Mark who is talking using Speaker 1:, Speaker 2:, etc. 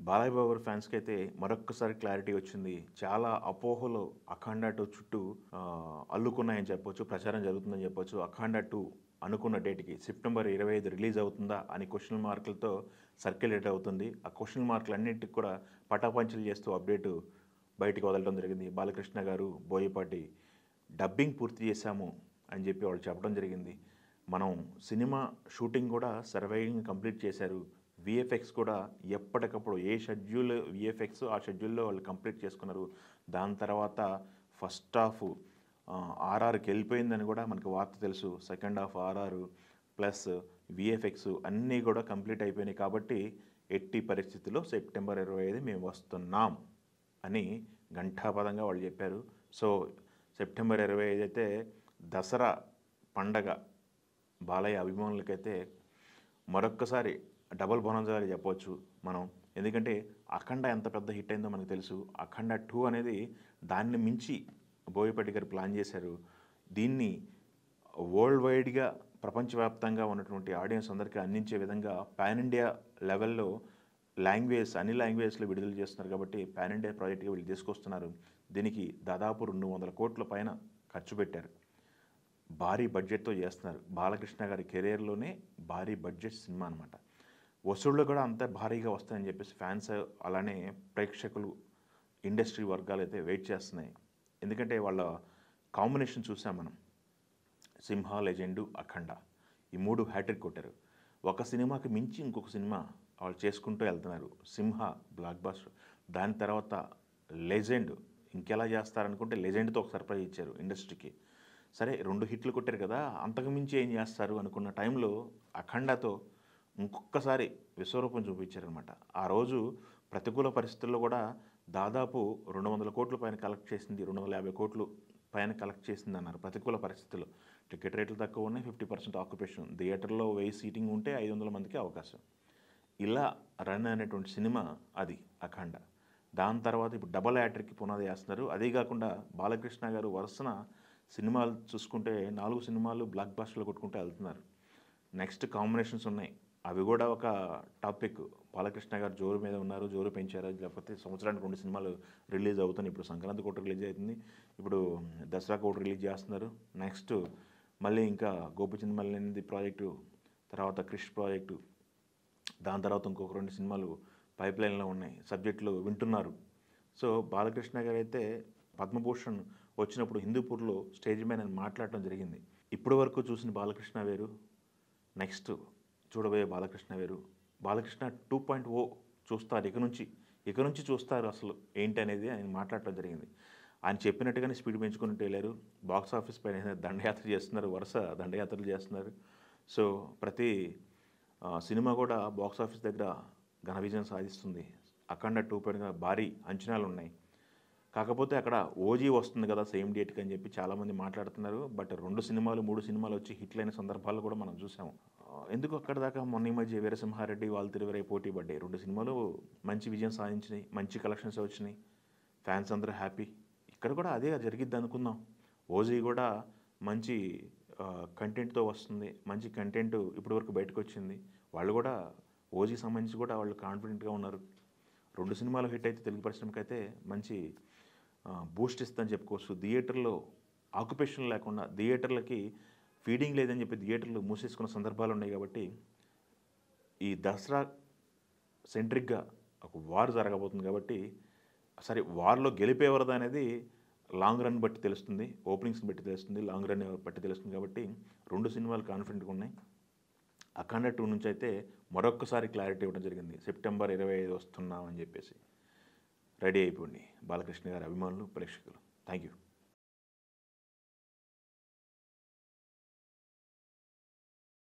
Speaker 1: బాలయ్య బాబు గారి ఫ్యాన్స్‌కైతే మరొక్కసారి క్లారిటీ వచ్చింది. చాలా అపోహలు 'అఖండ 2' చుట్టూ అల్లుకున్నాయని చెప్పొచ్చు. ప్రచారం జరుగుతుందని చెప్పొచ్చు. 'అఖండ 2' అనుకున్న డేట్‌కి సెప్టెంబర్ 25 రిలీజ్ అవుతుందా అని క్వెషన్ మార్కులతో సర్క్యులేట్ అవుతుంది. ఆ క్వెషన్ మార్కులన్నిటికి కూడా పటాపంచలు చేస్తూ అప్డేటు బయటికి వదలడం జరిగింది. బాలకృష్ణ గారు, బోయపాటి డబ్బింగ్ పూర్తి చేశాము అని చెప్పి వాళ్ళు చెప్పడం జరిగింది. మనం సినిమా షూటింగ్ కూడా సర్వైవింగ్ కంప్లీట్ చేశారు. వీఎఫ్ఎక్స్ కూడా ఎప్పటికప్పుడు ఏ షెడ్యూల్ వీఎఫ్ఎక్స్ ఆ షెడ్యూల్లో వాళ్ళు కంప్లీట్ చేసుకున్నారు. దాని తర్వాత ఫస్ట్ హాఫ్ ఆర్ఆర్కి వెళ్ళిపోయిందని కూడా మనకు వార్త తెలుసు. Second half RR plus VFX అన్నీ కూడా కంప్లీట్ అయిపోయినాయి. కాబట్టి ఎట్టి పరిస్థితుల్లో సెప్టెంబర్ 25 మేము వస్తున్నాం అని ఘంటాపథంగా వాళ్ళు చెప్పారు. సో సెప్టెంబర్ 25 అయితే దసరా పండగ బాలయ్య అభిమానులకైతే మరొక్కసారి డబుల్ బోనస్‌గా చెప్పవచ్చు మనం. ఎందుకంటే 'అఖండ' ఎంత పెద్ద హిట్ అయిందో మనకు తెలుసు. 'అఖండ 2' అనేది దాన్ని మించి బోయపాటి గారు ప్లాన్ చేశారు. దీన్ని వరల్డ్ వైడ్‌గా ప్రపంచవ్యాప్తంగా ఉన్నటువంటి ఆడియన్స్ అందరికీ అందించే విధంగా పాన్ ఇండియా లెవెల్‌లో అన్ని లాంగ్వేజెస్‌లో విడుదల చేస్తున్నారు కాబట్టి పాన్ ఇండియా ప్రాజెక్ట్‌గా వీళ్ళు తీసుకొస్తున్నారు. దీనికి దాదాపు 200 కోట్ల పైన ఖర్చు పెట్టారు. భారీ బడ్జెట్‌తో చేస్తున్నారు. బాలకృష్ణ గారి కెరియర్‌లోనే భారీ బడ్జెట్ సినిమా అనమాట. వసూళ్లు కూడా అంతే భారీగా వస్తాయని చెప్పేసి ఫ్యాన్స్ అలానే ప్రేక్షకులు ఇండస్ట్రీ వర్గాలు అయితే వెయిట్ చేస్తున్నాయి. ఎందుకంటే వాళ్ళ కాంబినేషన్ చూసాం మనం. 'సింహ', 'లెజెండు', 'అఖండ' ఈ 3 హ్యాట్రిక్ కొట్టారు. ఒక సినిమాకి మించి ఇంకొక సినిమా వాళ్ళు చేసుకుంటూ వెళ్తున్నారు. 'సింహ' బ్లాక్ బస్టర్, దాని తర్వాత 'లెజెండ్' ఇంకెలా చేస్తారనుకుంటే 'లెజెండ్'తో ఒక సర్ప్రైజ్ ఇచ్చారు ఇండస్ట్రీకి. సరే 2 హిట్లు కొట్టారు కదా, అంతకు మించి ఏం చేస్తారు అనుకున్న టైంలో 'అఖండ'తో ఇంకొకసారి విశ్వరూపం చూపించారనమాట. ఆ రోజు ప్రతికూల పరిస్థితుల్లో కూడా దాదాపు 200 కోట్ల పైన కలెక్ట్ చేసింది, 250 కోట్లు పైన కలెక్ట్ చేసింది అన్నారు. ప్రతికూల పరిస్థితుల్లో టికెట్ రేట్లు తక్కువ ఉన్నాయి, 50% ఆక్యుపేషన్, థియేటర్లో 1000 సీటింగ్ ఉంటే 500 మందికి అవకాశం. ఇలా రన్ అనేటువంటి సినిమా అది 'అఖండ'. దాని తర్వాత ఇప్పుడు డబల్ హ్యాట్రిక్‌కి పునాది వేస్తున్నారు. అదే కాకుండా బాలకృష్ణ గారు వరుసన సినిమాలు చూసుకుంటే 4 సినిమాలు బ్లాక్ బస్టర్లు కొట్టుకుంటూ వెళ్తున్నారు. నెక్స్ట్ కాంబినేషన్స్ ఉన్నాయి. అవి కూడా ఒక టాపిక్. బాలకృష్ణ గారు జోరు మీద ఉన్నారు, జోరు పెంచారా, లేకపోతే సంవత్సరానికి 2 సినిమాలు రిలీజ్ అవుతున్నాయి. ఇప్పుడు సంక్రాంతికి ఒకటి రిలీజ్ అవుతుంది, ఇప్పుడు దసరాకి ఒకటి రిలీజ్ చేస్తున్నారు. నెక్స్ట్ మళ్ళీ ఇంకా గోపిచంద్ మల్లేనిది ప్రాజెక్టు, తర్వాత క్రిష్ ప్రాజెక్టు, దాని తర్వాత ఇంకొక 2 సినిమాలు పైప్ లైన్లో ఉన్నాయి. సబ్జెక్టులు వింటున్నారు. సో బాలకృష్ణ గారు అయితే పద్మభూషణ్ వచ్చినప్పుడు హిందూపూర్లో స్టేజ్ మీద మాట్లాడటం జరిగింది. ఇప్పటి వరకు చూసిన బాలకృష్ణ వేరు, నెక్స్ట్ చూడబోయే బాలకృష్ణ వేరు. బాలకృష్ణ 2.0 చూస్తారు ఇక నుంచి చూస్తారు అసలు ఏంటి అనేది ఆయన మాట్లాడటం జరిగింది. ఆయన చెప్పినట్టుగానే స్పీడ్ పెంచుకుంటూ వెళ్ళారు. బాక్స్ ఆఫీస్ పైన దండయాత్ర చేస్తున్నారు, వరుస దండయాత్రలు చేస్తున్నారు. సో ప్రతి సినిమా కూడా బాక్స్ ఆఫీస్ దగ్గర ఘన విజయం సాధిస్తుంది. 'అఖండ 2' పైన భారీ అంచనాలు ఉన్నాయి. కాకపోతే అక్కడ ఓజీ వస్తుంది కదా సేమ్ డేట్కి అని చెప్పి చాలామంది మాట్లాడుతున్నారు. బట్ 2 సినిమాలు 3 సినిమాలు వచ్చి హిట్లైన సందర్భాలు కూడా మనం చూసాము. ఎందుకు అక్కడ దాకా మొన్న ఈ మధ్య వీరసింహారెడ్డి, వాల్తెరువరై పోటీ పడ్డాయి. 2 సినిమాలు మంచి విజయం సాధించినాయి, మంచి కలెక్షన్స్ వచ్చినాయి, ఫ్యాన్స్ అందరూ హ్యాపీ. ఇక్కడ కూడా అదే జరిగిద్ది అనుకుందాం. ఓజీ కూడా మంచి కంటెంట్తో వస్తుంది. మంచి కంటెంట్ ఇప్పటివరకు బయటకు వచ్చింది. వాళ్ళు కూడా ఓజీకి సంబంధించి కూడా వాళ్ళు కాన్ఫిడెంట్గా ఉన్నారు. 2 సినిమాలు హిట్ అయితే తెలుగు పరిశ్రమకి అయితే మంచి బూస్ట్ ఇస్తుందని చెప్పుకోవచ్చు. థియేటర్లో ఆక్యుపేషన్ లేకుండా, థియేటర్లకి ఫీడింగ్ లేదని చెప్పి థియేటర్లు మూసేసుకున్న సందర్భాలు ఉన్నాయి. కాబట్టి ఈ దసరా సెంట్రిక్గా ఒక వార్ జరగబోతుంది కాబట్టి సరే వార్లో గెలిపేవరదా అనేది లాంగ్ రన్ బట్టి తెలుస్తుంది, ఓపెనింగ్స్ని బట్టి తెలుస్తుంది, లాంగ్ రన్ బట్టి తెలుస్తుంది. కాబట్టి 2 సినిమాలు కాన్ఫిడెంట్గా ఉన్నాయి. 'అఖండ 2' నుంచి అయితే మరొక్కసారి క్లారిటీ ఇవ్వడం జరిగింది. సెప్టెంబర్ 25 వస్తున్నాం అని చెప్పేసి రెడీ అయిపోండి బాలకృష్ణ గారి అభిమానులు, ప్రేక్షకులు. Thank you.